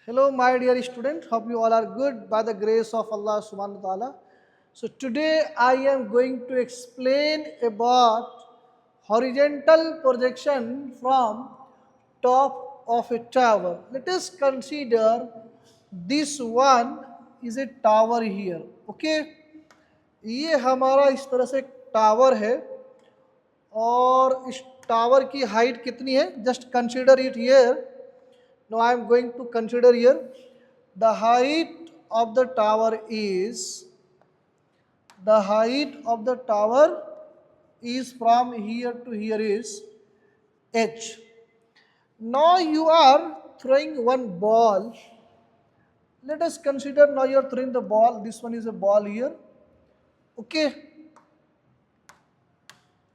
Hello, my dear students. Hope you all are good by the grace of Allah subhanahu wa ta'ala. So, today I am going to explain about horizontal projection from top of a tower. Let us consider this one is a tower here. Okay, ये हमारा इस तरह से tower है और इस tower की height कितनी है? Just consider it here. Now I am going to consider here the height of the tower is from here to here is h. Now you are throwing one ball. Let us consider now you are throwing the ball. This one is a ball here. Okay.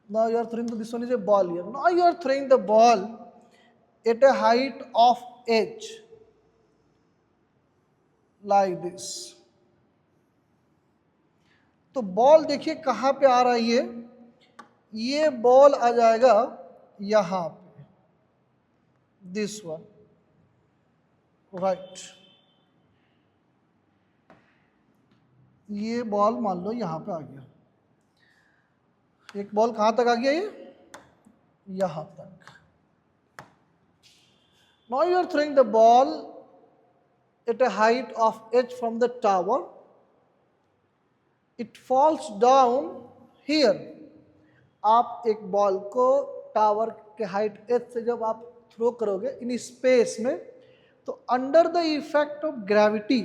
Now you are throwing this one is a ball here. Now you are throwing the ball at a height of h like this. तो ball देखिए कहाँ पे आ रही है. ये ball आ जाएगा यहाँ पे, दिस वन, राइट. ये बॉल मान लो यहाँ पे आ गया. एक बॉल कहाँ तक आ गया? ये यहाँ तक. Now you are throwing the ball at a height of h from the tower. It falls down here. आप एक बॉल को टावर के हाइट h से जब आप थ्रो करोगे इन स्पेस में, तो under the effect of gravity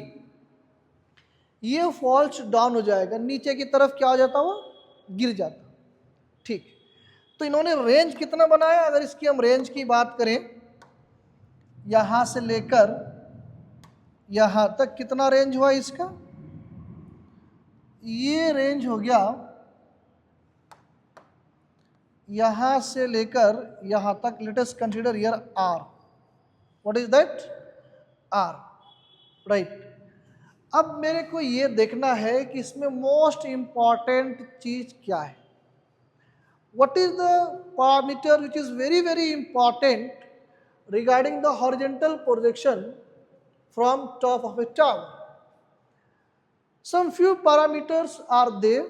ये फॉल्स डाउन हो जाएगा. नीचे की तरफ क्या हो जाता? वो गिर जाता. ठीक. तो इन्होंने रेंज कितना बनाया? अगर इसकी हम रेंज की बात करें, यहाँ से लेकर यहाँ तक कितना रेंज हुआ इसका? ये रेंज हो गया यहाँ से लेकर यहाँ तक. Let us consider here r. What is that? r, right. अब मेरे को ये देखना है कि इसमें मोस्ट इम्पॉर्टेंट चीज क्या है. What is the parameter which is very very important regarding the horizontal projection from top of a tower? Some few parameters are there.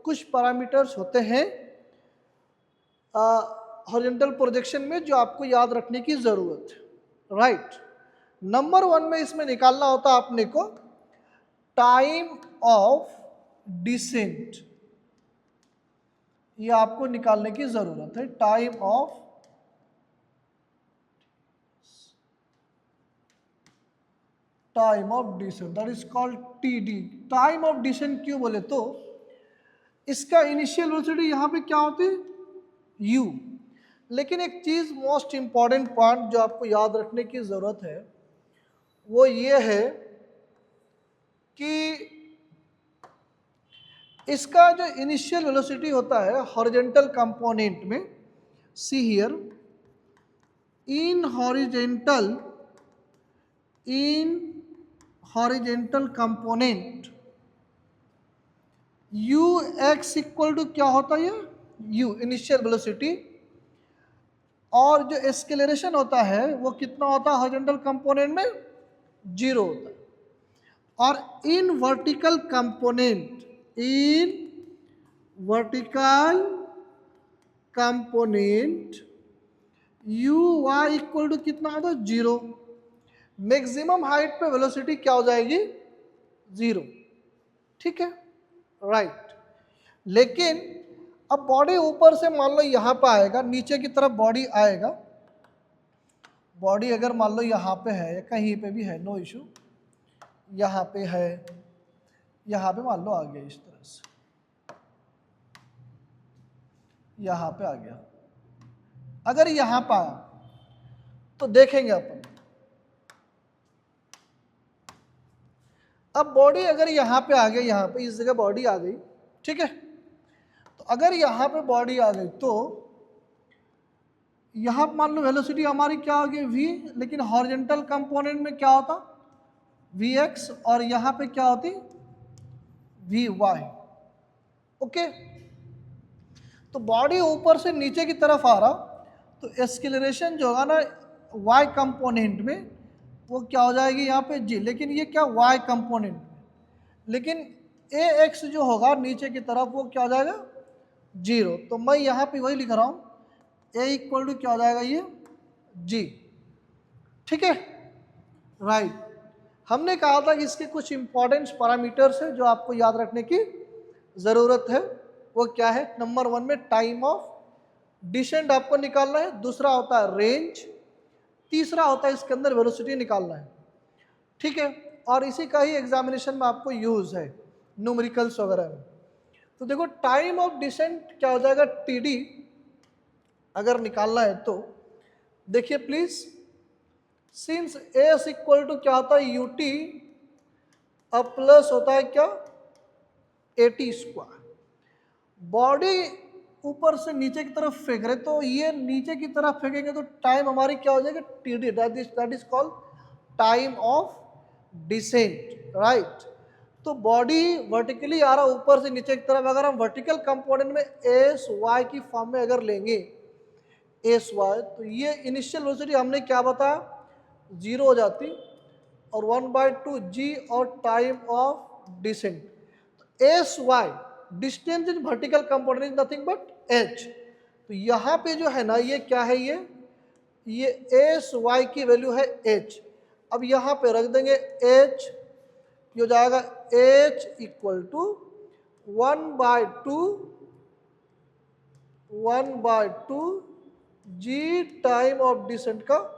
कुछ parameters होते हैं horizontal projection में जो आपको याद रखने की जरूरत है, राइट. नंबर 1 में इसमें निकालना होता है आपने को टाइम ऑफ डिसेंट. ये आपको निकालने की जरूरत है. Time of descent, that is called TD. Time of descent क्यों बोले? तो इसका इनिशियल वेलोसिटी यहाँ पे क्या होती है? u. लेकिन एक चीज मोस्ट इंपॉर्टेंट पॉइंट जो आपको याद रखने की जरूरत है वो ये है कि इसका जो इनिशियल वेलोसिटी होता है हॉरिजॉन्टल कंपोनेंट में, see here, in horizontal component ux equal to क्या होता है? u initial velocity. और जो एक्सेलरेशन होता है वो कितना होता है हॉरिजॉन्टल कंपोनेंट में? 0 होता है. और in vertical component uy equal to कितना होता है? 0. मैक्सिमम हाइट पे वेलोसिटी क्या हो जाएगी? 0. ठीक है, राइट. लेकिन अब बॉडी ऊपर से मान लो यहाँ पे आएगा, नीचे की तरफ बॉडी आएगा. बॉडी अगर मान लो यहाँ पे है या कहीं पे भी है, नो इशू. यहाँ पे है, यहाँ पे मान लो आ गया इस तरह से, यहाँ पे आ गया. अगर यहाँ पे आया तो देखेंगे अपन. अब बॉडी अगर यहाँ पे आ गई, यहाँ पे इस जगह बॉडी आ गई, ठीक है. तो अगर यहाँ पे बॉडी आ गई तो यहाँ मान लो वेलोसिटी हमारी क्या होगी? v. लेकिन हॉरिजॉन्टल कंपोनेंट में क्या होता? vx. और यहाँ पे क्या होती? vy. ओके. तो बॉडी ऊपर से नीचे की तरफ आ रहा, तो एक्सेलरेशन जो होगा ना y कंपोनेंट में वो क्या हो जाएगी यहाँ पे जी, लेकिन ये क्या y कंपोनेंट, लेकिन ए एक्स जो होगा नीचे की तरफ वो क्या हो जाएगा 0। तो मैं यहाँ पे वही लिख रहा हूँ, ए इक्वल टू क्या हो जाएगा ये जी। ठीक है, राइट। हमने कहा था कि इसके कुछ इंपॉर्टेंट पैरामीटर्स है जो आपको याद रखने की ज़रूरत है। वो क्या है, नंबर 1 में टाइम ऑफ डिसेंट आपको निकालना है, दूसरा होता है रेंज, तीसरा होता है इसके अंदर वेलोसिटी निकालना है। ठीक है, और इसी का ही एग्जामिनेशन में आपको यूज़ है न्यूमेरिकल्स वगैरह में। तो देखो टाइम ऑफ डिसेंट क्या हो जाएगा टीडी, अगर निकालना है तो देखिए please, since S equal to क्या होता है यूटी, अब प्लस होता है क्या एटी स्क्वायर, बॉडी ऊपर से नीचे की तरफ फेंक रहे तो ये नीचे की तरफ फेंकेंगे तो टाइम हमारी क्या हो जाएगी TD, that is called time of descent, right. तो बॉडी वर्टिकली आ रहा ऊपर से नीचे की तरफ, अगर हम वर्टिकल कंपोनेंट में एस वाई की फॉर्म में अगर लेंगे एस वाई, तो ये इनिशियल वेलोसिटी हमने क्या बताया 0 हो जाती, और 1/2 जी और टाइम ऑफ डिसेंट। तो S Y distance in vertical component is nothing but H. तो यहाँ पे जो है ना ये क्या है, ये एस वाई की वैल्यू है एच। अब यहाँ पे रख देंगे एच, हो जाएगा H equal to 1/2 g time of descent का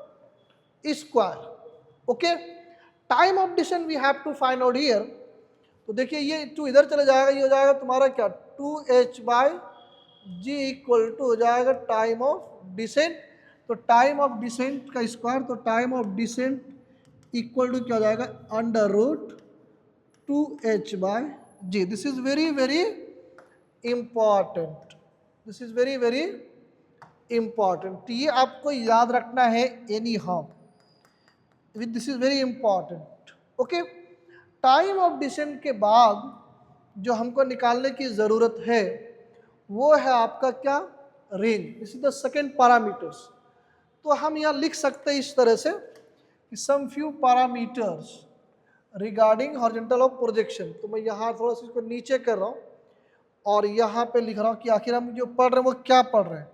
square. Okay, time of descent we have to find out here. तो देखिए ये 2 इधर चले जाएगा, ये हो जाएगा तुम्हारा क्या 2h/g इक्वल टू हो जाएगा टाइम ऑफ डिसेंट। तो टाइम ऑफ डिसेंट का स्क्वायर, तो time of descent equal to क्या हो जाएगा √2h/g। This is very very important, this is very very important. ये आपको याद रखना है anyhow, this is very important. Okay, time of descent के बाद जो हमको निकालने की ज़रूरत है वो है आपका क्या range, this is the second parameters. तो हम यहाँ लिख सकते हैं इस तरह से कि some few parameters regarding horizontal of projection. तो मैं यहाँ थोड़ा सा इसको नीचे कर रहा हूँ और यहाँ पे लिख रहा हूँ कि आखिर हम जो पढ़ रहे हैं वो क्या पढ़ रहे हैं।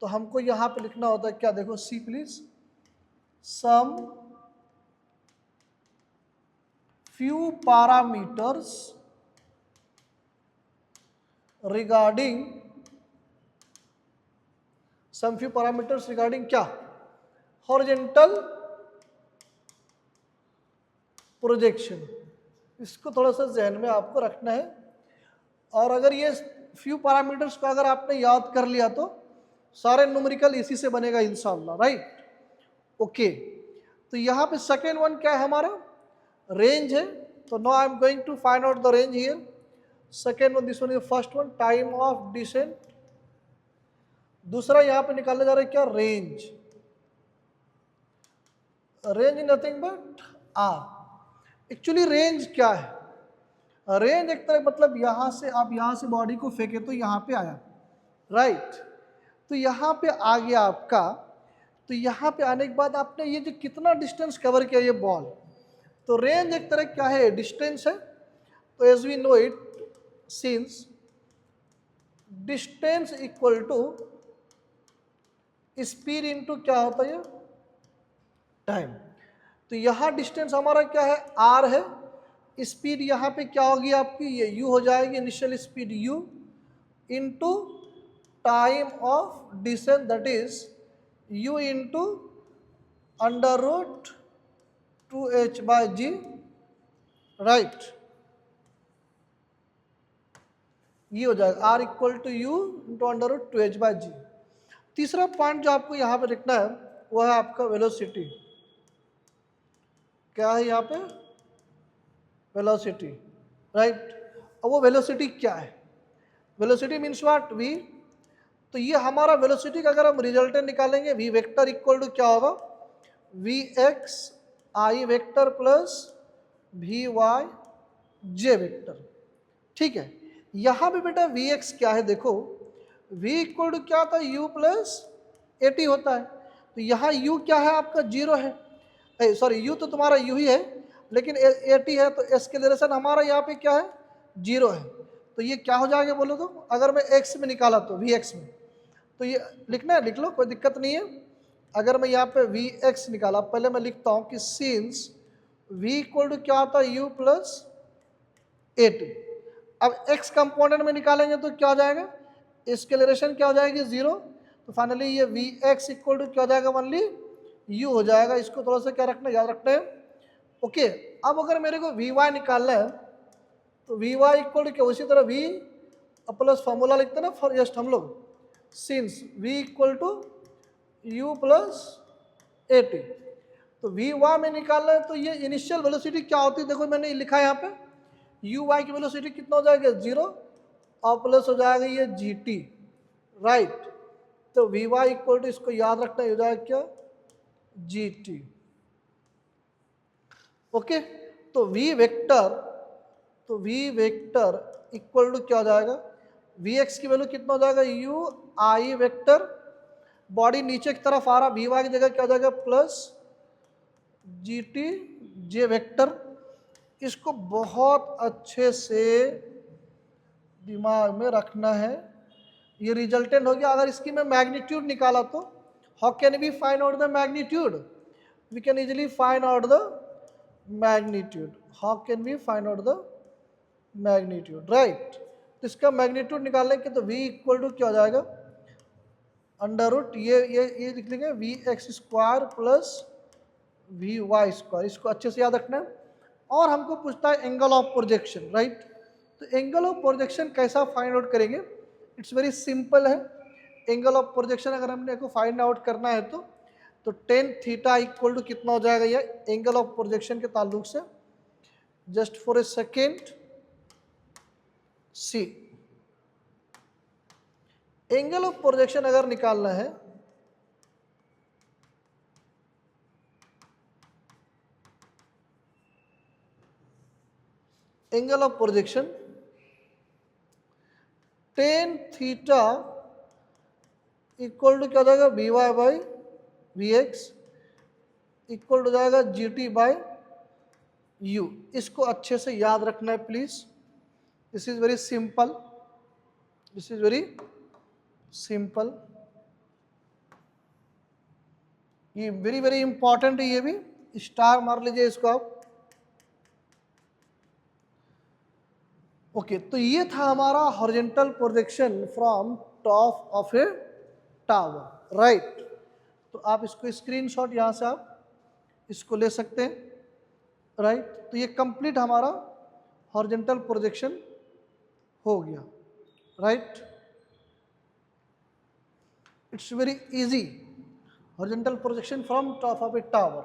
तो हमको यहाँ पे लिखना होता है क्या, देखो see please, some few parameters regarding क्या horizontal projection। इसको थोड़ा सा जहन में आपको रखना है, और अगर ये few parameters को अगर आपने याद कर लिया तो सारे न्यूमेरिकल इसी से बनेगा इंशाल्लाह, राइट। ओके, तो यहाँ पे सेकेंड वन क्या है हमारा रेंज है। तो now I am going to find out the range here. Second one, this one is first one time of descent, दूसरा यहाँ पे निकालने जा रहा है क्या range, range is nothing but R. Actually range क्या है, रेंज एक तरह मतलब यहाँ से आप यहाँ से बॉडी को फेंके तो यहाँ पे आया, राइट। तो यहाँ पे आ गया आपका, तो यहाँ पे आने के बाद आपने ये जो कितना डिस्टेंस कवर किया ये बॉल, तो रेंज एक तरह क्या है डिस्टेंस है। तो as we know it, since distance equal to speed into क्या होता है टाइम। तो यहाँ डिस्टेंस हमारा क्या है r है, स्पीड यहाँ पे क्या होगी आपकी ये u हो जाएगी, initial speed u into time of descent that is u into √2h/g, right. ये हो जाएगा r equal to u into √2h/g। तीसरा पॉइंट जो आपको यहाँ पे लिखना है वो है आपका वेलोसिटी। क्या है यहाँ पे वेलोसिटी, राइट। अब वो वेलोसिटी क्या है, वेलोसिटी मीन्स व्हाट v। तो ये हमारा वेलोसिटी का अगर हम रिजल्टेंट निकालेंगे v वेक्टर इक्वल टू क्या होगा vx i vector plus vy j vector. ठीक है, यहाँ पे बेटा vx क्या है, देखो v इक्वल टू क्या होता है u प्लस 80 होता है। तो यहाँ u क्या है आपका 0 है, सॉरी यू तो तुम्हारा यू ही है, लेकिन 80 है तो एक्सेलरेशन हमारा यहाँ पे क्या है, 0 है। तो ये क्या हो जाएगा बोलो तो, अगर मैं एक्स में निकाला तो वी एक्स में, तो ये लिखना है लिख लो, कोई दिक्कत नहीं है। अगर मैं यहाँ पे वी एक्स निकाला, पहले मैं लिखता हूँ कि सिंस वी इक्वल टू क्या आता है, यू प्लस 80। अब एक्स कंपोनेंट में निकालेंगे तो क्या हो जाएगा, एक्सेलरेशन क्या हो जाएगी, 0। तो फाइनली ये वी एक्स इक्वल टू क्या हो जाएगा, ओनली यू हो जाएगा। इसको थोड़ा सा क्या रखना है, याद रखना है। ओके, अब अगर मेरे को वी वाई निकालना है तो वी वाई इक्वल टू क्या, उसी तरह वी प्लस फॉर्मूला लिखते हैं ना फॉर जस्ट हम लोग, since V equal to U plus 80। तो वी वाई में निकालना है तो ये इनिशियल वेलोसिटी क्या होती है, देखो मैंने लिखा है यहाँ पे, यू वाई की वेलोसिटी कितना हो जाएगा, 0, और प्लस हो जाएगा ये जी टी, राइट। तो वी वाई इक्वल टू, इसको याद रखना हो जाएगा क्या, जी टी। ओके, तो वी वेक्टर इक्वल टू क्या हो जाएगा, वी एक्स की वैल्यू कितना हो जाएगा, यू आई वेक्टर, बॉडी नीचे की तरफ आ रहा, वी वाई की जगह क्या हो जाएगा, प्लस जी टी जे वेक्टर। इसको बहुत अच्छे से दिमाग में रखना है। ये रिजल्टेंट हो गया। अगर इसकी मैं मैग्नीट्यूड निकाला तो how can we find out the magnitude, we can easily find out the magnitude. How can we find out the magnitude, right. तो इसका मैग्नीट्यूड निकालने के तो v इक्वल टू क्या हो जाएगा, अंडर रूट ये लिख लेंगे V X square plus V Y square. इसको अच्छे से याद रखना है। और हमको पूछता है एंगल ऑफ प्रोजेक्शन, राइट। तो एंगल ऑफ प्रोजेक्शन कैसा फाइंड आउट करेंगे, इट्स वेरी सिंपल है। एंगल ऑफ प्रोजेक्शन अगर हमने को फाइंड आउट करना है तो टेन थीटा इक्वल टू कितना हो जाएगा, ये एंगल ऑफ प्रोजेक्शन के ताल्लुक से। Just for a second, see angle of projection अगर निकालना है angle of projection tan theta equal to क्या हो जाएगा, V Y by V X equal to जाएगा जी टी बाई यू। इसको अच्छे से याद रखना है please. This is very simple, this is very simple. ये वेरी वेरी इंपॉर्टेंट है, ये भी स्टार मार लीजिए इसको आप। ओके, तो ये था हमारा horizontal projection from top of a tower, right. तो आप इसको स्क्रीनशॉट यहाँ से आप इसको ले सकते हैं, राइट। तो ये कंप्लीट हमारा हॉरिजॉन्टल प्रोजेक्शन हो गया, right. It's very easy, horizontal projection from top of a tower.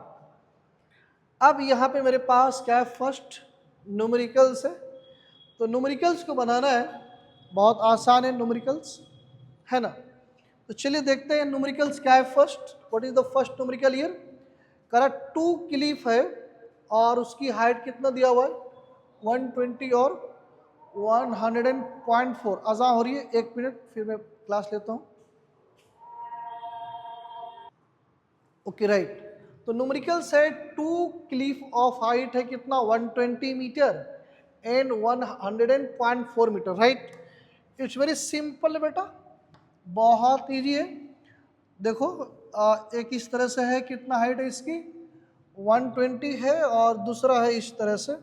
अब यहाँ पे मेरे पास क्या है, फर्स्ट न्यूमेरिकल्स है। तो न्यूमेरिकल्स को बनाना है, बहुत आसान है न्यूमेरिकल्स, है ना। तो चलिए देखते हैं न्यूमेरिकल्स क्या है। First, what is the first numerical here, करा 2 क्लिफ है और उसकी हाइट कितना दिया हुआ है, 120 और 100.4। अज़ान हो रही है, 1 मिनट फिर मैं क्लास लेता हूँ। Okay, right. तो न्यूमेरिकल्स है 2 क्लिफ ऑफ हाइट है कितना, 120 metre and 100.4 metre, right. It's very simple बेटा, बहुत इजी है। देखो एक इस तरह से है, कितना हाइट है इसकी, 120 है, और दूसरा है इस तरह से,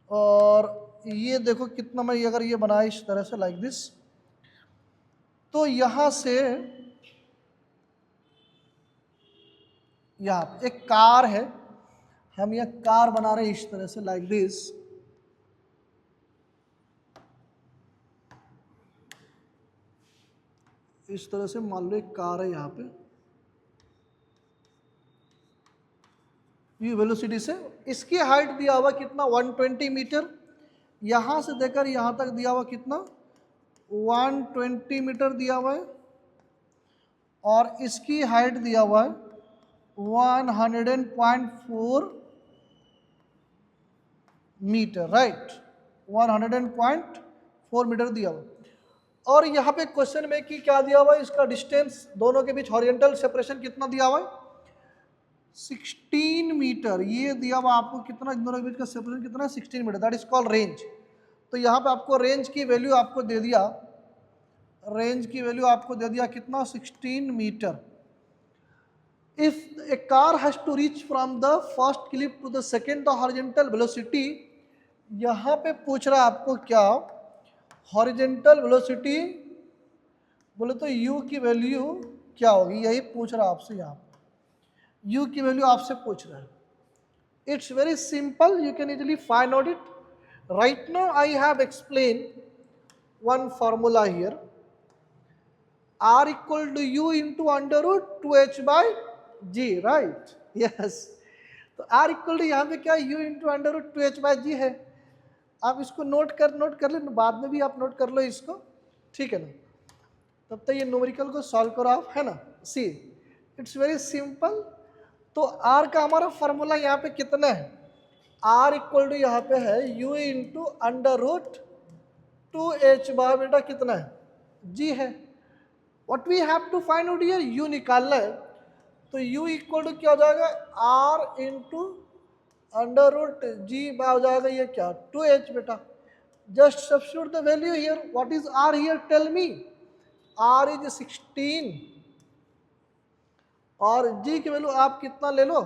और ये देखो कितना, मैं अगर ये बनाया इस तरह से लाइक दिस, तो यहाँ से यहाँ एक कार है, हम यह कार बना रहे हैं इस तरह से लाइक दिस। इस तरह से मान लो एक कार है यहाँ पे, ये वेलोसिटी से, इसकी हाइट दिया हुआ कितना, 120 मीटर। यहाँ से देकर यहाँ तक दिया हुआ कितना, 120 मीटर दिया हुआ है, और इसकी हाइट दिया हुआ है 100.4 मीटर, राइट। 100.4 मीटर दिया हुआ। और यहाँ पे क्वेश्चन में कि क्या दिया हुआ है, इसका डिस्टेंस दोनों के बीच हॉरिजॉन्टल सेपरेशन कितना दिया हुआ है, 16 मीटर, ये दिया हुआ आपको कितना, इन दोनों के बीच का सेपरेशन कितना, 16 metre, that is called range. तो यहाँ पे आपको रेंज की वैल्यू आपको दे दिया, रेंज की वैल्यू आपको दे दिया कितना, 16 metre. If a car has to reach from the first clip to the second the horizontal velocity, यहाँ पे पूछ रहा है आपको क्या, हॉरिजेंटल वेलोसिटी बोले तो u की वैल्यू क्या होगी, यही पूछ रहा है आपसे, यहाँ u की वैल्यू आपसे पूछ रहा है। It's very simple, you can easily find out it. Right now I have explain one formula here, r equal to u into under root 2h by g, right? Yes. तो r equal to यहाँ पे क्या, u into under root 2h by g है। आप इसको note कर ले, बाद में भी आप नोट कर लो इसको, ठीक है ना। तब तक ये न्यूमेरिकल को सॉल्व करो आप, है ना। सी इट्स वेरी सिंपल। तो r का हमारा फॉर्मूला यहाँ पे कितना है, r इक्वल टू यहाँ पे है u into under root 2h by बेटा कितना है, g है। What we have to find out here, u निकालना है, तो u इक्वल टू क्या हो जाएगा, r into under root g by हो जाएगा ये क्या, 2h बेटा। Just substitute the value here, what is r here, tell me. r is 16 और g की वैल्यू आप कितना ले लो,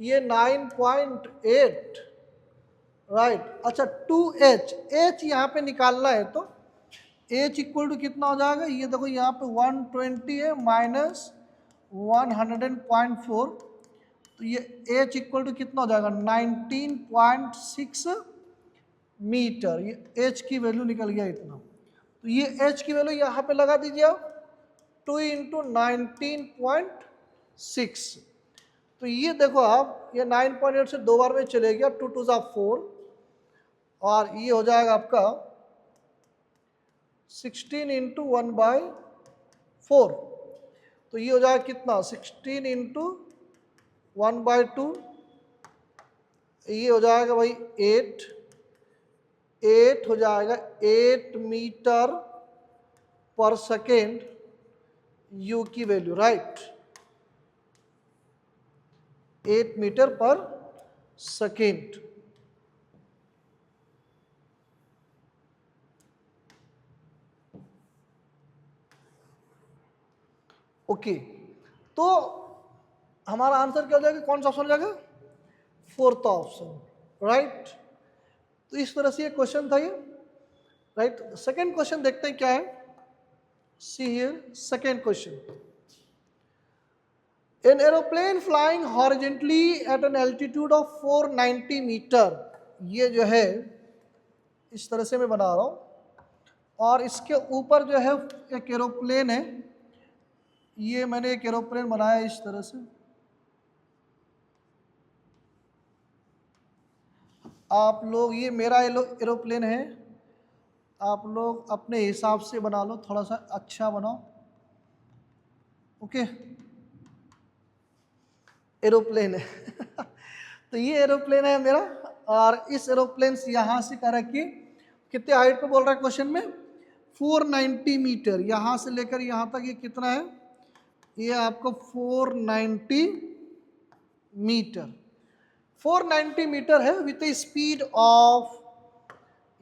ये 9.8, राइट। अच्छा 2h, h यहाँ पे निकालना है, तो h इक्वल टू कितना हो जाएगा, ये देखो यहाँ पे 120 है माइनस 100.4, तो ये h इक्वल टू कितना हो जाएगा, 19.6 मीटर। ये h की वैल्यू निकल गया इतना, तो ये h की वैल्यू यहाँ पे लगा दीजिए आप, 2 इंटू 19.6, तो ये देखो आप, ये 9.8 से 2 बार में चले गया, 2 2 4, और ये हो जाएगा आपका 16 इंटू 1/4, तो ये हो जाएगा कितना, 16 इंटू 1/2, ये हो जाएगा भाई 8 हो जाएगा 8 मीटर पर सेकेंड u की value, right, 8 metre per second. Okay, तो हमारा आंसर क्या हो जाएगा, कौन सा ऑप्शन हो जाएगा, फोर्थ ऑप्शन, राइट। तो इस तरह से ये क्वेश्चन था ये, राइट। सेकेंड क्वेश्चन देखते हैं क्या है, see here second question. An aeroplane flying horizontally at an altitude of 490 metre, ये जो है इस तरह से मैं बना रहा हूँ, और इसके ऊपर जो है एक एरोप्लेन है, ये मैंने एक एरोप्लेन बनाया इस तरह से। आप लोग, ये मेरा एरोप्लेन है, आप लोग अपने हिसाब से बना लो, थोड़ा सा अच्छा बनाओ, ओके। एरोप्लेन है तो ये एरोप्लेन है मेरा, और इस एरोप्लेन से यहाँ से कर रखिए, कितने हाइट पे बोल रहा है क्वेश्चन में, 490 मीटर, यहाँ से लेकर यहाँ तक ये कितना है, ये आपको 490 मीटर, 490 मीटर है विथ ए स्पीड ऑफ,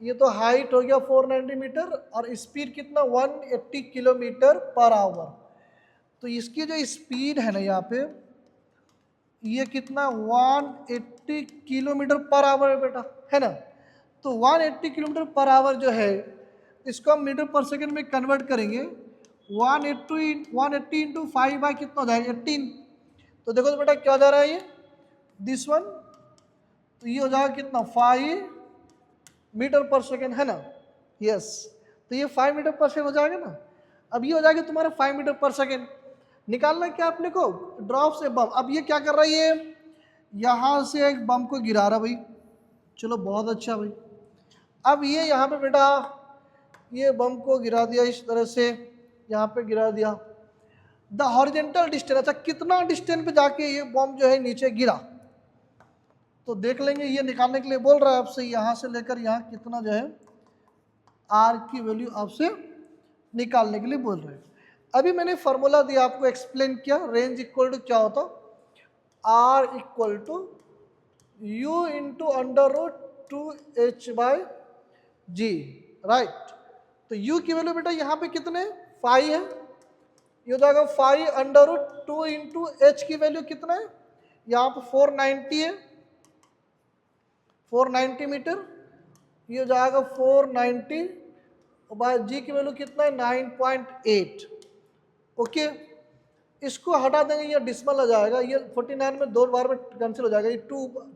ये तो हाइट हो गया 490 मीटर, और स्पीड कितना 180 किलोमीटर पर आवर। तो इसकी जो स्पीड है ना यहाँ पे, ये कितना 180 किलोमीटर पर आवर है बेटा, है ना। तो 180 किलोमीटर पर आवर जो है, इसको हम मीटर पर सेकंड में कन्वर्ट करेंगे, 180 इंटू 5 बाय कितना हो जाएगा 18। तो देखो तो बेटा क्या जा रहा है ये, दिस वन, तो ये हो जाएगा कितना 5 मीटर पर सेकेंड, है ना, यस। तो ये 5 मीटर पर सेकेंड हो जाएगा ना। अब ये हो जाएगा तुम्हारा 5 मीटर पर सेकेंड। निकालना क्या अपने को, ड्रॉप से बम। अब ये क्या कर रहा है, ये यहाँ से एक बम को गिरा रहा भाई, चलो बहुत अच्छा भाई। अब ये यहाँ पे बेटा ये बम को गिरा दिया इस तरह से, यहाँ पे गिरा दिया। द हॉरिजेंटल डिस्टेंस, अच्छा कितना डिस्टेंस पे जाके ये बम जो है नीचे गिरा, तो देख लेंगे। ये निकालने के लिए बोल रहा है आपसे, यहाँ से लेकर यहाँ कितना जो है आर की वैल्यू आपसे निकालने के लिए बोल रहे हैं। अभी मैंने फार्मूला दिया आपको, एक्सप्लेन किया, रेंज इक्वल टू क्या होता, R equal to U into under root 2h/g, right. तो U की वैल्यू बेटा यहाँ पे कितने 5 है, ये हो जाएगा 5 अंडर रूट 2 इंटू h की वैल्यू कितना है, यहाँ पे 490 है, 490 मीटर, ये हो जाएगा 490 बाय g की वैल्यू कितना है 9.8। ओके, इसको हटा देंगे, ये डिसमल आ जाएगा, ये 49 में 2 बार में कैंसिल हो जाएगा, ये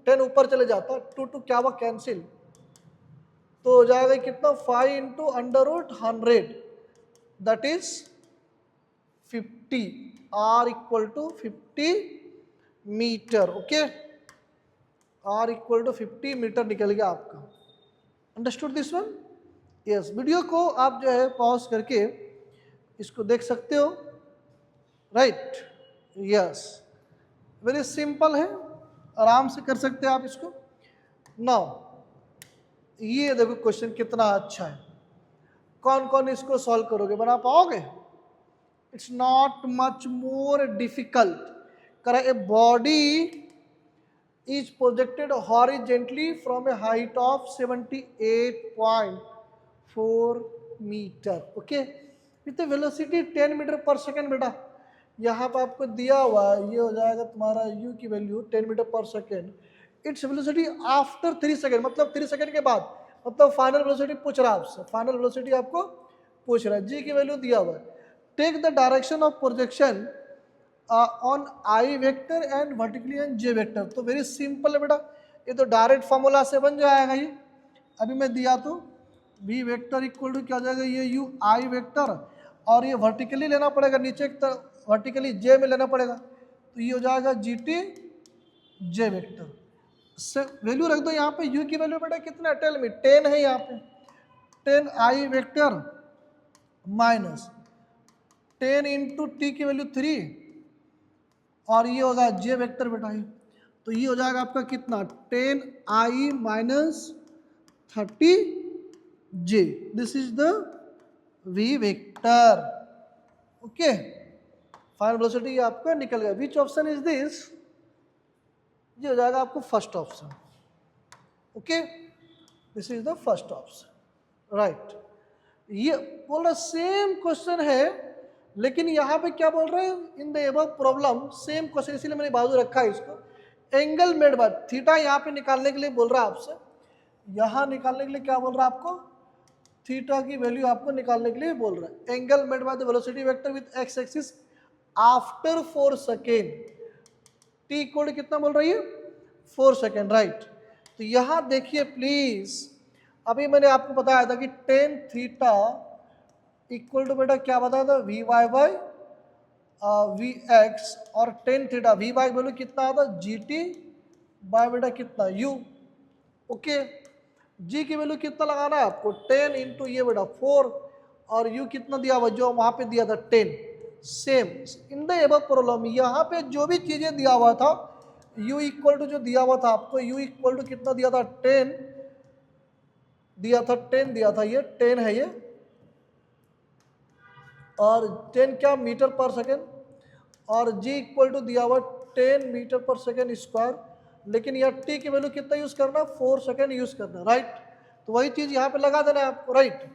10 ऊपर चले जाता, 2 क्या हुआ कैंसिल, तो हो जाएगा कितना 5 into under root 100, that is 50, R equal to 50 metre. Okay, R equal to 50 metre निकल गया आपका। Understood this one? Yes, video को आप जो है पॉज करके इसको देख सकते हो, राइट। यस, वेरी सिंपल है, आराम से कर सकते हैं आप इसको। नाउ ये देखो क्वेश्चन कितना अच्छा है, कौन कौन इसको सॉल्व करोगे, बना पाओगे? It's not much more difficult. करा a body is projected horizontally from a height of 78.4 metre, okay, with velocity 10 metre per second. बेटा यहाँ पर आपको दिया हुआ ये हो जाएगा तुम्हारा u की value 10 metre per second, its velocity after 3 second, मतलब 3 सेकेंड के बाद, मतलब फाइनल वेलोसिटी पूछ रहा है आपसे, फाइनल वेलोसिटी आपको पूछ रहा है, g की वैल्यू दिया हुआ है। Take the direction of projection on I vector and vertically and J vector. तो वेरी सिंपल है बेटा, ये तो डायरेक्ट फॉर्मूला से बन जाएगा। ये अभी मैं दिया तो v वेक्टर इक्वल टू क्या हो जाएगा, ये u आई वेक्टर, और ये वर्टिकली लेना पड़ेगा, नीचे एक तरफ वर्टिकली j में लेना पड़ेगा, तो ये हो जाएगा gt j वेक्टर। वैल्यू रख दो यहाँ पे, u की वैल्यू बेटा कितना, टेल मी, 10 है यहाँ पे, 10 आई वेक्टर माइनस 10 इंटू टी की वैल्यू 3, और ये होगा जे वेक्टर बेटा, ये तो ये हो जाएगा आपका कितना 10i minus 30j, this is the v vector. Okay, final velocity आपका निकल गया। Which option is this? ये हो जाएगा आपको first option. Okay, this is the first option, right. ये बोल रहा सेम क्वेश्चन है, लेकिन यहाँ पे क्या बोल रहे हैं, in the above problem same question, इसीलिए मैंने बाजू रखा है इसको, एंगल मेड बाय थीटा यहाँ पे निकालने के लिए बोल रहा है आपसे, यहाँ निकालने के लिए क्या बोल रहा है आपको, थीटा की वैल्यू आपको निकालने के लिए बोल रहा है। Angle made by the velocity vector with x axis after 4 second, T equal कितना बोल रही है 4 सेकेंड, राइट। तो यहाँ देखिए प्लीज, अभी मैंने आपको बताया था कि टेन थीटा इक्वल टू बेटा क्या बताया था, V Y by V X, और tan theta V Y value कितना आता जी टी बाय बेटा कितना यू। ओके, जी की वैल्यू कितना लगाना है आपको 10 इंटू ये बेटा 4, और यू कितना दिया हुआ जो वहाँ पे दिया था 10। Same in the above problem यहाँ पे जो भी चीज़ें दिया हुआ था, u इक्वल टू जो दिया हुआ था आपको, u इक्वल टू कितना दिया था 10 दिया था, 10 दिया था, ये 10 है ये, और 10 क्या मीटर पर सेकेंड, और g इक्वल टू दिया हुआ 10 मीटर पर सेकेंड स्क्वायर, लेकिन यह t की वैल्यू कितना यूज़ करना 4 सेकेंड यूज़ करना, राइट। तो वही चीज़ यहाँ पे लगा देना है आपको, राइट।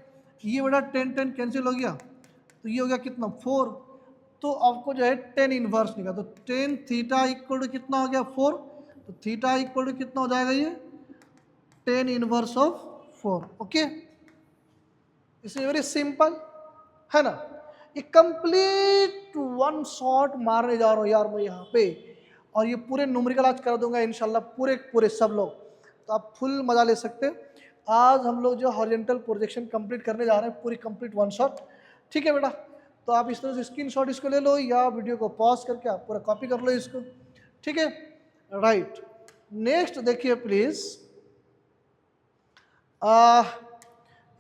ये बेटा 10 10 कैंसिल हो गया, तो ये हो गया कितना 4, तो आपको जो है 10 इनवर्स निकाल, तो 10 थीटा इक्वल टू कितना हो गया 4, तो थीटा इक्वल टू कितना हो जाएगा ये 10 inverse of 4। Okay, it's very simple है ना। ये कंप्लीट वन शॉट मारने जा रहा हूँ यार मैं यहाँ पे, और ये पूरे न्यूमेरिकल आज कर दूंगा इंशाल्लाह, पूरे पूरे सब लोग, तो आप फुल मजा ले सकते हैं। आज हम लोग जो हॉरिजॉन्टल प्रोजेक्शन कंप्लीट करने जा रहे हैं, पूरी कंप्लीट वन शॉट, ठीक है बेटा। तो आप इस तरह से स्क्रीनशॉट इसको ले लो, या वीडियो को पॉज करके आप पूरा कॉपी कर लो इसको, ठीक है, राइट। नेक्स्ट देखिए प्लीज,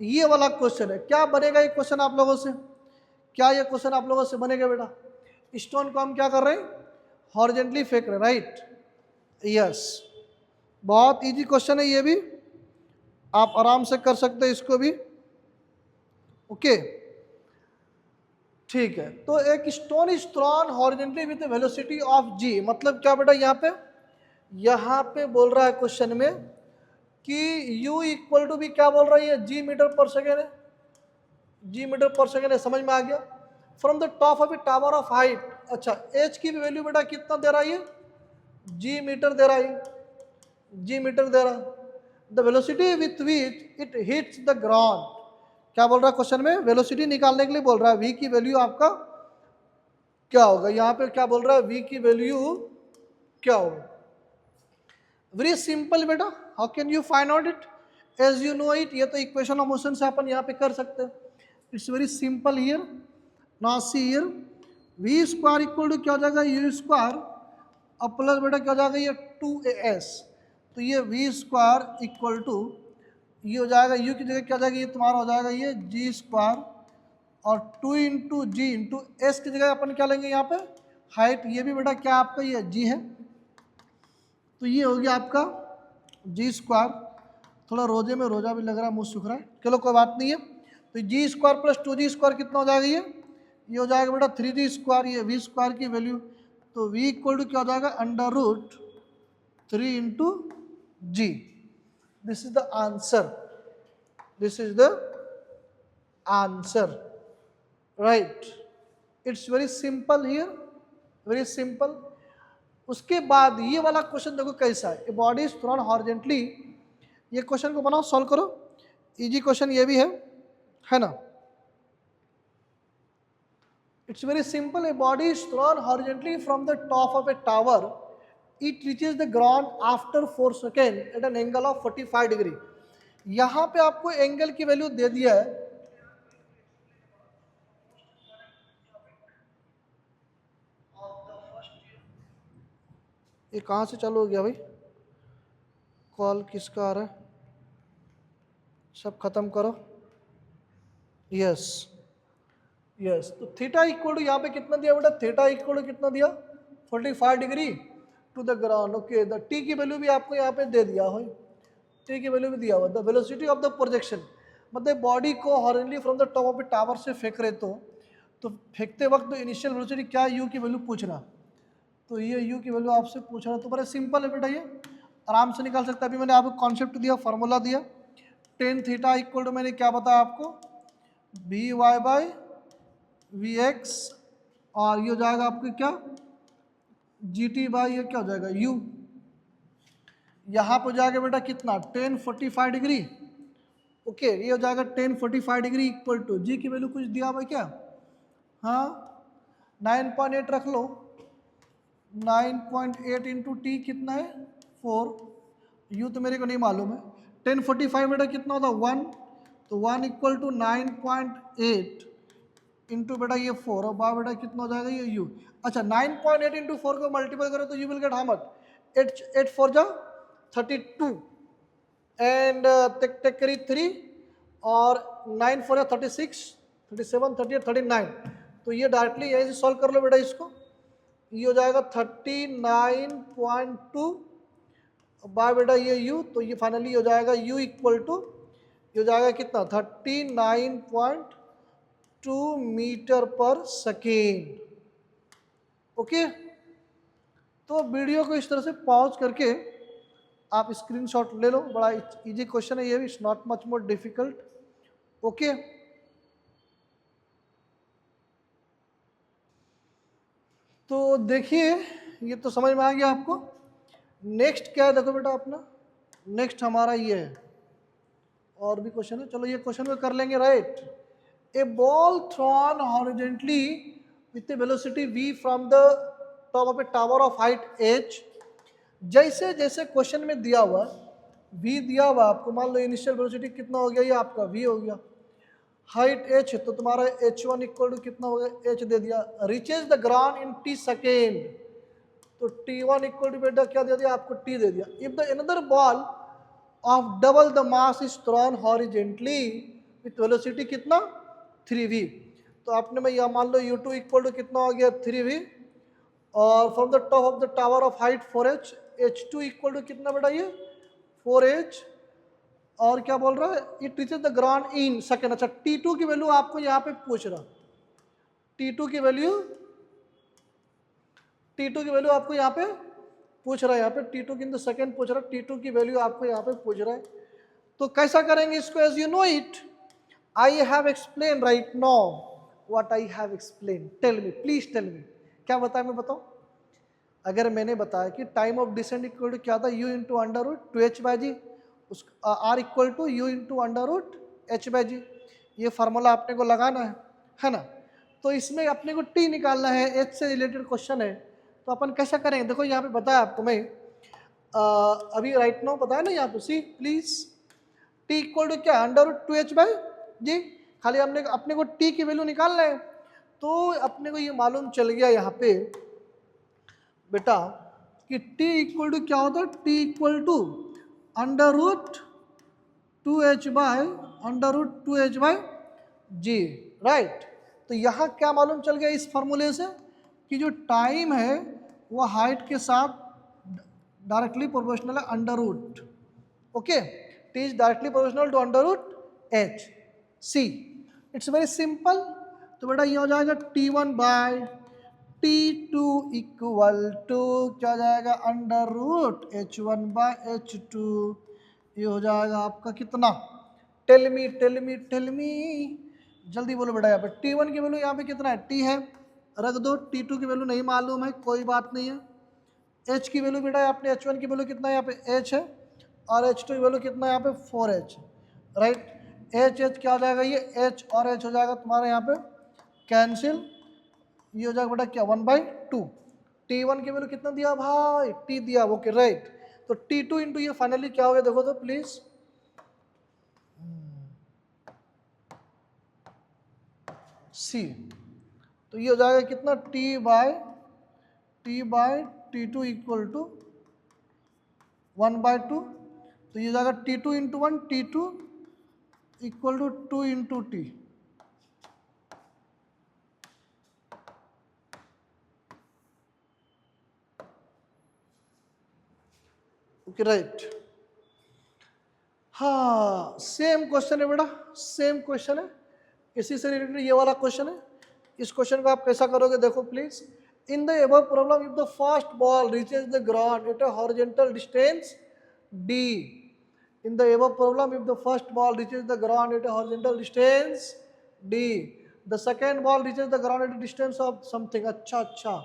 ये वाला क्वेश्चन है, क्या बनेगा ये क्वेश्चन आप लोगों से, क्या ये क्वेश्चन आप लोगों से बनेगा बेटा? स्टोन को हम क्या कर रहे हैं, हॉरिजॉन्टली फेंक रहे हैं, राइट। यस, बहुत इजी क्वेश्चन है ये भी, आप आराम से कर सकते हैं इसको भी। ओके, ठीक है, तो एक stone is thrown horizontally with velocity of जी, मतलब क्या बेटा यहाँ पे बोल रहा है क्वेश्चन में कि u इक्वल टू भी क्या बोल रहा है, जी मीटर पर सेकेंड है, जी मीटर पर सेकेंड है, समझ में आ गया। From the top of a tower of height, अच्छा h की वैल्यू बेटा कितना दे रहा है, जी मीटर दे रहा है, जी मीटर दे रहा। The velocity with which it hits the ground, क्या बोल रहा है क्वेश्चन में, वेलोसिटी निकालने के लिए बोल रहा है, v की वैल्यू आपका क्या होगा, यहाँ पे क्या बोल रहा है, v की वैल्यू क्या होगा। वेरी सिंपल बेटा, how can you find out it, as you know it, ये तो इक्वेशन ऑफ मोशन से अपन यहाँ पे कर सकते हैं। It's very simple here, now see here, V square equal to क्या हो जाएगा, यू स्क्वायर अब प्लस बेटा क्या हो जाएगा, ये 2as, तो ये वी स्क्वायर इक्वल टू ये हो जाएगा, यू की जगह क्या हो जाएगा, ये तुम्हारा हो जाएगा ये जी स्क्वायर, और 2 इंटू जी इंटू एस की जगह अपन क्या लेंगे यहाँ पे हाइट, ये भी बेटा क्या आपका ये जी है, तो ये हो गया आपका जी स्क्वायर, थोड़ा रोजे में रोजा भी लग रहा है, मुंह सूख रहा है, चलो कोई बात नहीं है। तो जी स्क्वायर प्लस 2g स्क्वायर कितना हो जाएगा, ये हो जाएगा बेटा 3g स्क्वायर, ये वी स्क्वायर की वैल्यू, तो v इक्वल टू क्या हो जाएगा, under root 3 into G, this is the answer, this is the answer, right. It's very simple here, very simple. उसके बाद ये वाला क्वेश्चन देखो कैसा है, a body is thrown horizontally, ये क्वेश्चन को बनाओ, सॉल्व करो, इजी क्वेश्चन ये भी है ना। It's very simple, a body is thrown horizontally from the top of a tower, it reaches the ground after 4 second at an angle of 45 degree. यहाँ पे आपको एंगल की वैल्यू दे दिया है, ये कहाँ से चालू हो गया भाई, कॉल किसका आ रहा है, सब खत्म करो, यस यस, तो थीटा इक्वल टू यहाँ पे कितना दिया बेटा, थीटा इक्वल टू कितना दिया 45 degree to the ground, okay. The T की वैल्यू भी आपको यहाँ पे दे दिया हो, टी की वैल्यू भी दिया हुआ, the velocity of the projection, मतलब बॉडी को horizontally from the top of a tower से फेंक रहे तो फेंकते वक्त इनिशियल वेलोसिटी क्या यू की वैल्यू पूछ रहा, तो ये यू की वैल्यू आपसे पूछ रहा, तो बड़ा सिंपल है बेटा, ये आराम से निकाल सकता है। अभी मैंने आपको कॉन्सेप्ट दिया, फार्मूला दिया, टेन थीटा इक्वल टू मैंने क्या बताया आपको, V Y by V X, और ये हो जाएगा आपको क्या जी टी बाई ये क्या हो जाएगा यू, यहाँ पर जाएगा बेटा कितना 1045 डिग्री, ओके ये हो जाएगा 1045 डिग्री इक्वल टू जी की वैल्यू कुछ दिया भाई क्या, हाँ 9.8 रख लो, 9.8 इंटू टी कितना है 4, यू तो मेरे को नहीं मालूम है, 1045 बेटा कितना होता 1, तो 1 इक्वल टू 9.8 इंटू बेटा ये 4, और बा बेटा कितना हो जाएगा ये यू, अच्छा 9.8 इंटू 4 को मल्टीपल करो तो you will get how much, 8 4 जा 32 एंड टेक करी 3 और 9 4 36 37 38 39, तो ये डायरेक्टली यहीं से सॉल्व कर लो बेटा इसको, ये हो जाएगा 39.2 बाय बेटा ये u, तो ये फाइनली हो जाएगा u इक्वल टू ये हो जाएगा कितना 39.2 मीटर पर सेकेंड, ओके। तो वीडियो को इस तरह से पॉज करके आप स्क्रीनशॉट ले लो, बड़ा इजी क्वेश्चन है ये भी, it's not much more difficult, okay. तो देखिए ये तो समझ में आ गया आपको, नेक्स्ट क्या है देखो बेटा अपना, नेक्स्ट हमारा ये है, और भी क्वेश्चन है, चलो ये क्वेश्चन में कर लेंगे, right. A ball thrown horizontally with a velocity v from the top of a tower of height h, जैसे जैसे क्वेश्चन में दिया हुआ v दिया हुआ आपको, मान लो इनिशियल वेलोसिटी कितना हो गया, ये आपका v हो गया, हाइट h तो तुम्हारा h1 इक्वल टू कितना हो गया h दे दिया, reaches the ground in t second, तो t1 इक्वल टू बेटा क्या दे दिया आपको t दे दिया। If the another ball of double the mass is thrown horizontally with velocity कितना 3v, तो आपने में यह मान लो u2 इक्वल टू कितना हो गया 3v, और from the top of the tower of height 4h, h2 equal to कितना बेटा ये 4h, और क्या बोल रहा है it reaches the ground in second, अच्छा t2 की वैल्यू आपको यहाँ पे पूछ रहा, T2 की वैल्यू, T2 की वैल्यू आपको यहाँ पे पूछ रहा है, यहाँ पे T2 की इन द सेकेंड पूछ रहा है, T2 की वैल्यू आपको यहाँ पे पूछ रहा है। तो कैसा करेंगे इसको? As you know it, I have explain right now what I have explain. Tell me, please tell me, क्या बताया मैं बताऊं? अगर मैंने बताया कि time of descent equal to क्या था, u into under root 2h/g, उस r equal to u into under root h/g, ये फार्मूला आपने को लगाना है ना। तो इसमें अपने को t निकालना है, h से रिलेटेड क्वेश्चन है, तो अपन कैसा करेंगे? देखो यहाँ पे बताया आपको मैं, अभी राइट नाउ बताया ना यहाँ पे, सी प्लीज, t इक्वल टू क्या, अंडर रूट 2h/g, खाली हमने अपने को t की वैल्यू निकालना है। तो अपने को ये मालूम चल गया यहाँ पे बेटा कि t इक्वल टू क्या होता है, t equal to under root 2h/g, right. तो यहाँ क्या मालूम चल गया इस फॉर्मूले से कि जो टाइम है वो हाइट के साथ डायरेक्टली प्रोपोर्शनल है under root, okay, t is directly proportional to under root h, see, it's very simple. तो बेटा ये हो जाएगा T1/T2 इक्वल टू क्या जाएगा, अंडर रूट H1/H2, ये हो जाएगा आपका कितना, tell me tell me tell me, जल्दी बोलो बेटा। यहाँ पे T1 की वैल्यू यहाँ पे कितना है, T है, रख दो। T2 की वैल्यू नहीं मालूम है, कोई बात नहीं है। H की वैल्यू बेटा आपने H1 की वैल्यू कितना है यहाँ पे H है, और H2 की वैल्यू कितना है यहाँ पे 4H, राइट। H क्या हो जाएगा, ये H और H हो जाएगा तुम्हारे यहाँ पे कैंसिल, ये हो जाएगा बेटा क्या 1/2। T1 की वैल्यू कितना दिया भाई, T दिया, ओके राइट। तो T2 इंटू ये फाइनली क्या हो गया, देखो तो प्लीज, C, तो ये हो जाएगा कितना, T/T2 इक्वल टू 1/2, तो ये हो जाएगा T2 into 1, T2 equal to 2 into T, okay right. हाँ सेम क्वेश्चन है बेटा, सेम क्वेश्चन है, इसी से रिलेटेड ये वाला क्वेश्चन है। इस क्वेश्चन को आप कैसा करोगे, देखो please, in the above problem if the first ball reaches the ground at a horizontal distance d, in the above problem if the first ball reaches the ground at a horizontal distance d, the second ball reaches the ground at a distance of something, अच्छा अच्छा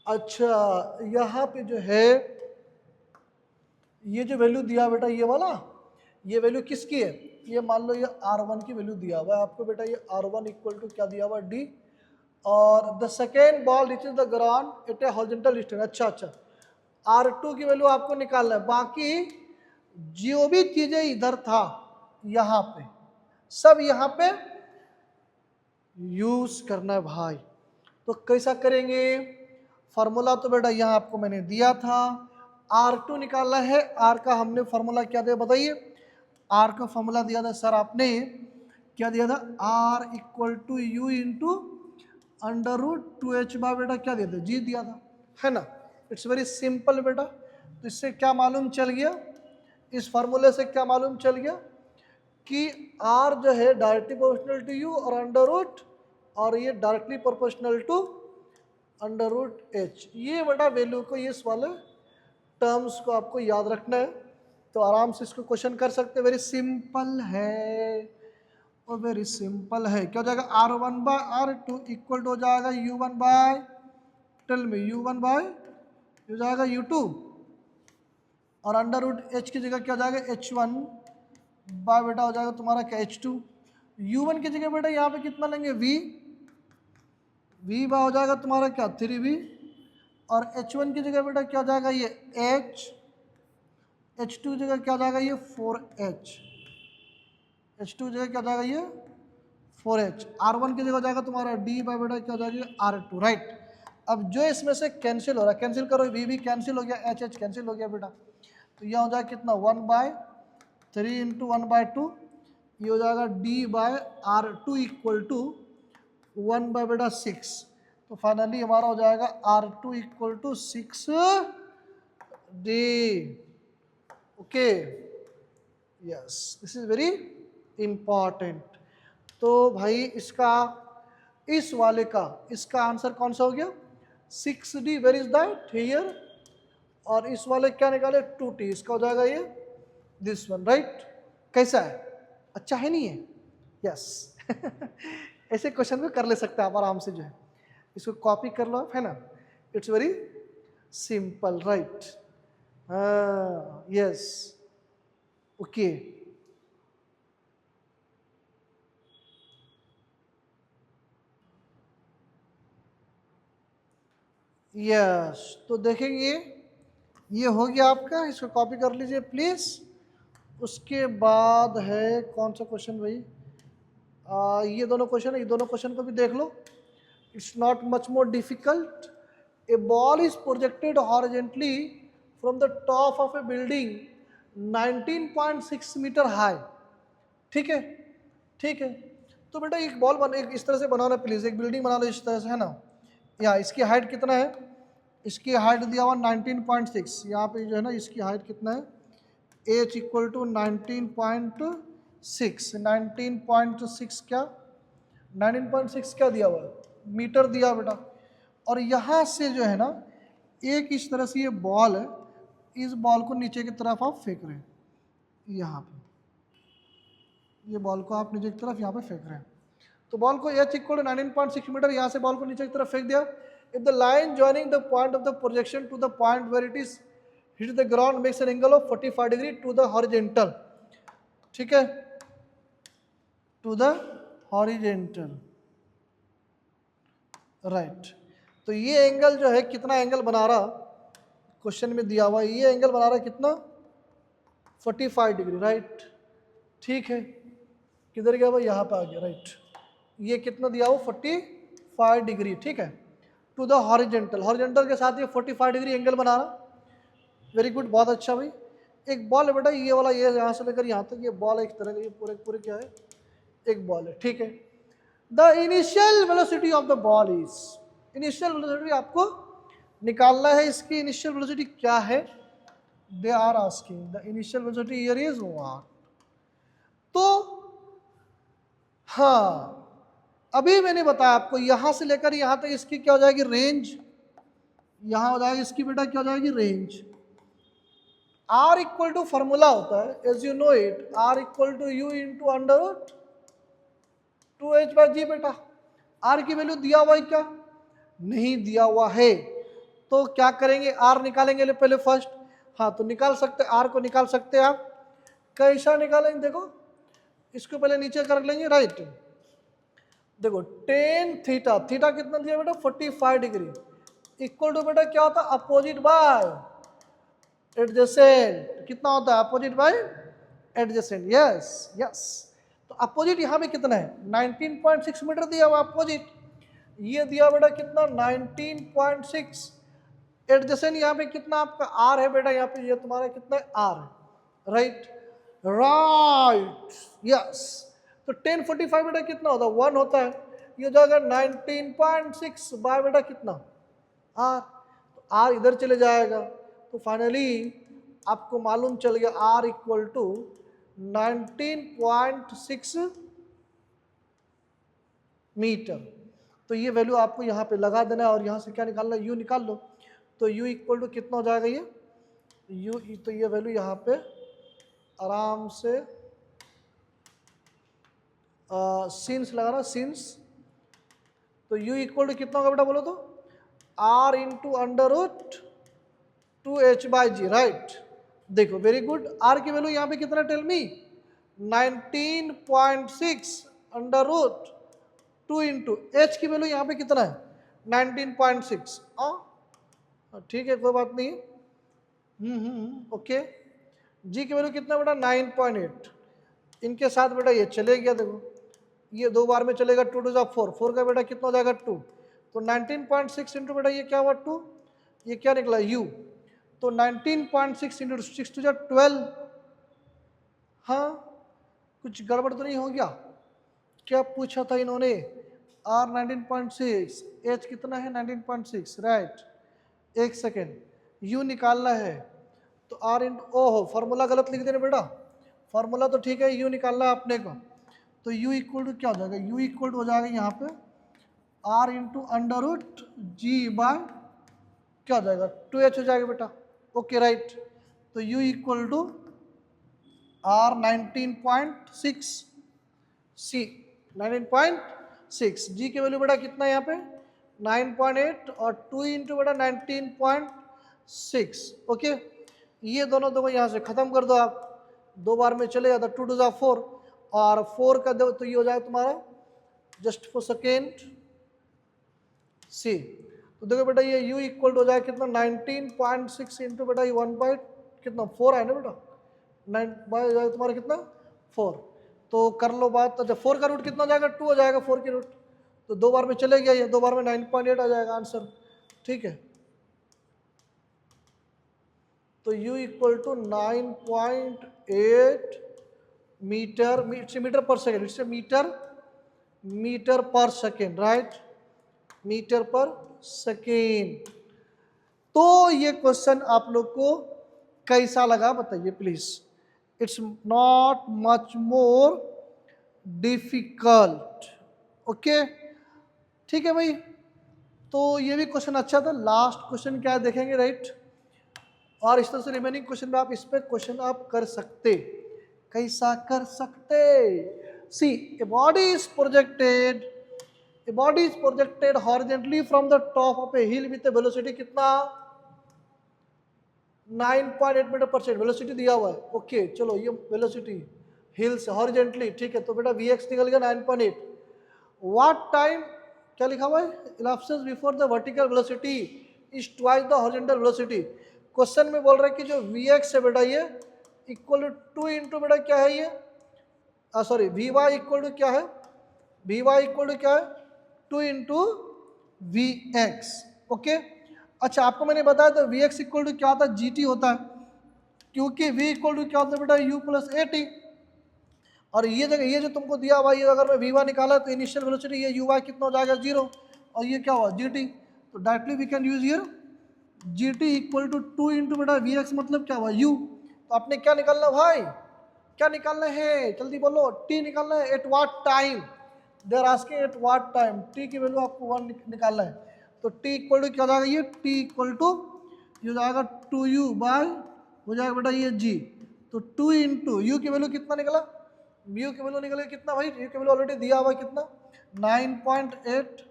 अच्छा, यहाँ पे जो है ये जो value दिया बेटा, ये वाला, ये वैल्यू किसकी है, ये मान लो ये R1 की वैल्यू दिया हुआ है आपको बेटा, ये R1 इक्वल टू क्या दिया हुआ D, और the second ball reaches the ground eight A horizontal distance, अच्छा अच्छा, R2 की वैल्यू आपको निकालना है, बाकी जो भी चीजें इधर था यहाँ पे सब यहाँ पे यूज करना है भाई। तो कैसा करेंगे, फार्मूला तो बेटा यहाँ आपको मैंने दिया था, R2 निकालना है, R का हमने फार्मूला क्या दिया बताइए, R का फार्मूला दिया था सर आपने, क्या दिया था, R equal to U into under root 2h by बेटा क्या दिया था, G दिया था, है ना। इट्स वेरी सिंपल बेटा। तो इससे क्या मालूम चल गया, इस फार्मूले से क्या मालूम चल गया कि R जो है डायरेक्टली प्रोपोर्शनल टू U और अंडर रूट, और ये directly proportional to under root H, ये बेटा वैल्यू को, इस वाले टर्म्स को आपको याद रखना है। तो आराम से इसको क्वेश्चन कर सकते हैं, वेरी सिंपल है और वेरी सिंपल है। क्या हो जाएगा, R1/R2 इक्वल टू हो जाएगा U1 bye, tell me, U1 bye हो जाएगा U2, और अंडर रूट H की जगह क्या हो जाएगा H1 बाय बेटा हो जाएगा तुम्हारा क्या H2, U1 की जगह बेटा यहाँ पे कितना लेंगे V बाय हो जाएगा तुम्हारा क्या 3V, और H1 की जगह बेटा क्या हो जाएगा ये H, H2 की जगह क्या हो जाएगा ये 4H, H2 की जगह क्या हो जाएगा ये 4H, R1 की जगह हो जाएगा तुम्हारा D बाय बेटा क्या हो जाएगा R2, राइट। अब जो इसमें से कैंसिल हो रहा है, कैंसिल करो, V कैंसिल हो गया, H कैंसिल हो गया बेटा, तो यह हो जाएगा कितना 1/3 इंटू 1/2, ये हो जाएगा D/R2 इक्वल टू 1 बाय बेटा 6। तो फाइनली हमारा हो जाएगा R2 equal to 6D, okay, yes, this is very important. तो भाई इसका इस वाले का, इसका आंसर कौन सा हो गया 6D, where is that here. और इस वाले क्या निकाले 2T, इसका हो जाएगा ये दिस वन, राइट। कैसा है, अच्छा है नहीं है, यस ऐसे क्वेश्चन को कर ले सकते हैं आप आराम से, जो है इसको कॉपी कर लो आप, है ना, it's very simple, right. Yes, okay. Yes, तो देखेंगे ये हो गया आपका, इसको कॉपी कर लीजिए प्लीज। उसके बाद है कौन सा क्वेश्चन भाई, ये दोनों क्वेश्चन है, ये दोनों क्वेश्चन को भी देख लो। It's not much more difficult. A ball is projected horizontally from the top of a building 19.6 metre high, ठीक है, ठीक है। तो बेटा एक बॉल बन, एक इस तरह से बनाना प्लीज, एक बिल्डिंग बना लो इस तरह से, है ना। या इसकी हाइट कितना है, इसकी हाइट दिया हुआ 19.6, यहाँ पे जो है ना इसकी हाइट कितना है, h इक्वल टू 19.6, 19.6 क्या 19.6 क्या दिया हुआ है, मीटर दिया बेटा। और यहाँ से जो है ना एक इस तरह से ये बॉल है, इस बॉल को नीचे की तरफ आप फेंक रहे हैं, यहाँ पे ये बॉल को आप नीचे की तरफ यहाँ पे फेंक रहे हैं। तो बॉल को h इक्वल टू 19.6 मीटर, यहाँ से बॉल को नीचे की तरफ फेंक दिया। If the line joining the point of the projection to the point where it is hit the ground makes an angle of 45 degree to the horizontal, ठीक है, टू द हॉरिजेंटल, राइट। तो ये एंगल जो है कितना angle बना रहा, question में दिया हुआ ये एंगल बना रहा है कितना 45 डिग्री, राइट, ठीक है। किधर गया भाई, यहाँ पे आ गया, राइट। ये कितना दिया हो 45 डिग्री, ठीक है, टू द हॉरिजेंटल, हॉरिजेंटल के साथ ये 45 डिग्री एंगल बना रहा, वेरी गुड, बहुत अच्छा भाई। एक बॉल है बेटा, ये वाला, ये यहाँ से लेकर यहाँ तक ये बॉल है, एक तरह का, ये पूरे पूरे क्या है, एक बॉल है, ठीक है। The initial velocity of the ball is, initial velocity आपको निकालना है, इसकी इनिशियल वेलोसिटी क्या है, they are asking the initial velocity here is 1। तो हाँ, अभी मैंने बताया आपको यहां से लेकर यहां तक इसकी क्या हो जाएगी रेंज, यहां हो जाएगी इसकी बेटा क्या हो जाएगी range. R equal to formula होता है, as you know it, R equal to U into under root 2h/g बेटा। R की वैल्यू दिया हुआ है क्या, नहीं दिया हुआ है, तो क्या करेंगे R निकालेंगे पहले फर्स्ट, हाँ तो निकाल सकते, R को निकाल सकते हैं आप, कैसा निकालेंगे देखो, इसको पहले नीचे कर लेंगे, राइट। देखो टेन थीटा, थीटा कितना दिया बेटा 45 डिग्री, इक्वल टू बेटा क्या होता है अपोजिट बाय एडजेसेंट, कितना होता है opposite bye adjacent, yes yes. तो अपोजिट यहाँ पे कितना है 19.6 मीटर दिया हुआ अपोजिट, ये दिया बेटा कितना 19.6, एडजेसेंट यहाँ पे कितना आपका R है बेटा, यहाँ पे ये तुम्हारा कितना है R है, राइट, राइट, यस। तो 1045 बेटा कितना होता है 1 होता है, ये हो जाएगा 19.6 बाय बेटा कितना R, तो R इधर चले जाएगा, तो फाइनली आपको मालूम चल गया R इक्वल टू 19.6 मीटर। तो ये वैल्यू आपको यहाँ पे लगा देना है, और यहाँ से क्या निकालना है, U निकाल लो। तो U इक्वल टू कितना हो जाएगा ये U, तो ये वैल्यू यहाँ पे आराम से सिंस लगाना, सिंस, तो U इक्वल टू कितना होगा बेटा बोलो तो R into under root 2h/g, right. देखो वेरी गुड, R की वैल्यू यहाँ पे कितना tell me 19.6 under root 2 into H की वैल्यू यहाँ पे कितना है 19.6, ठीक है कोई बात नहीं, ओके। G की वैल्यू कितना बेटा 9.8, इनके साथ बेटा ये चले गया, देखो ये दो बार में चलेगा, 2 टू 4, 4 का बेटा कितना हो जाएगा 2, तो 19.6 इंटू बेटा ये क्या हुआ 2, ये क्या निकला U, तो 19.6 इंटू 6 टू 12, हाँ कुछ गड़बड़ तो नहीं हो गया, क्या पूछा था इन्होंने R 19.6, H कितना है 19.6, राइट। एक सेकेंड, U निकालना है, तो R इंटू, ओहो फॉर्मूला गलत लिख देना बेटा, फॉर्मूला तो ठीक है, U निकालना है अपने को, तो U इक्वल टू क्या हो जाएगा, U इक्वल टू हो जाएगा यहाँ पे r into under root G by क्या हो जाएगा 2h हो जाएगा बेटा। ओके राइट, तो u equal to r 19.6 c 19.6 g की वैल्यू बेटा कितना है यहाँ पे 9.8 और 2 इंटू बेटा 19.6। ओके, ये दोनों दो यहाँ से खत्म कर दो आप, दो बार में चले जाता 2 2 4 और 4 का दो तो ये हो जाएगा तुम्हारा जस्ट फॉर सेकेंड सी। तो देखो बेटा ये u इक्वल हो जाएगा कितना 19.6 इंटू बेटा ये 1 बाई कितना 4 है ना बेटा 9 बाई जाएगा तुम्हारा कितना 4। तो कर लो बात, तो जब 4 का रूट कितना हो जाएगा 2 हो जाएगा 4 की रूट, तो दो बार में चले गया ये, दो बार में 9.8 आ जाएगा आंसर। ठीक है, तो u equal to 9.8 metre, metre per second, इससे metre per second right, metre per second. तो ये क्वेश्चन आप लोग को कैसा लगा बताइए please. It's not much more difficult. Okay ठीक है भाई, तो ये भी क्वेश्चन अच्छा था। लास्ट क्वेश्चन क्या देखेंगे राइट, और इस तरह से रिमेनिंग क्वेश्चन में आप इस पे क्वेश्चन आप कर सकते, कैसा कर सकते। See a body is projected, a body is projected horizontally from the top of a hill with a velocity कितना 9.8 मीटर पर सेकेंड वेलोसिटी दिया हुआ है। ओके चलो ये वेलोसिटी हिल से हॉरिजेंटली, ठीक है, तो बेटा vx निकल गया 9.8। व्हाट टाइम क्या लिखा हुआ है, elapses before the vertical velocity is twice the horizontal velocity। Question में बोल रहा है कि जो vx है बेटा ये इक्वल टू इंटू बेटा क्या है ये सॉरी vy इक्वल टू क्या है, vy इक्वल टू क्या है 2 इंटू वी एक्स। ओके अच्छा आपको मैंने बताया तो वी एक्स इक्वल टू क्या होता है जी टी होता है, क्योंकि v इक्वल टू क्या होता है बेटा u प्लस ए टी। और ये जगह ये जो तुमको दिया हुआ ये अगर मैं वी वाई निकाला तो इनिशियल वेलोसिटी ये यू वाई कितना हो जाएगा 0 और ये क्या हुआ जी टी। तो directly we can use here G T equal to 2 into बेटा वी एक्स मतलब क्या हुआ u। तो आपने क्या निकालना भाई, क्या निकालना है जल्दी बोलो, t निकालना है। At what time, they are asking at what time, t की वैल्यू आपको 1 निकालना है। तो t इक्वल टू क्या हो जाएगा ये t इक्वल टू ये हो जाएगा 2u बाय हो जाएगा बेटा ये g। तो 2 इंटू यू की वैल्यू कितना निकला, म्यू की वैल्यू निकलेगा कितना भाई, यू की वैल्यू ऑलरेडी दिया हुआ कितना 9.8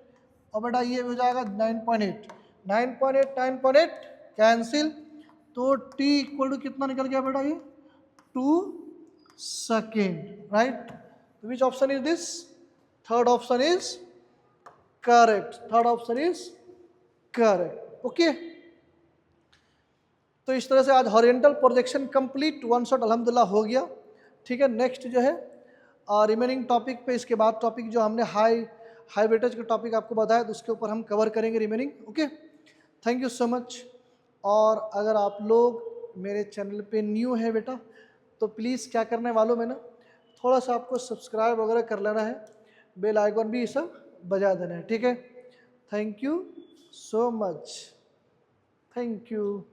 और बेटा ये हो जाएगा 9.8 9.8 कैंसिल। तो t इक्वल टू कितना निकल गया बेटा ये 2 second right. Which option is this, third option is correct, third option is correct. Okay तो इस तरह से आज horizontal projection complete, one shot अल्हम्दुलिल्लाह हो गया। ठीक है, नेक्स्ट जो है रिमेनिंग टॉपिक पे, इसके बाद टॉपिक जो हमने हाई वेटेज का टॉपिक आपको बताया तो उसके ऊपर हम कवर करेंगे remaining. Okay thank you so much. और अगर आप लोग मेरे चैनल पे न्यू है बेटा तो प्लीज़ क्या करना है मालूम है ना, थोड़ा सा आपको सब्सक्राइब वगैरह कर लेना है, बेल आइकन भी सब बजा देना है। ठीक है, thank you so much, thank you.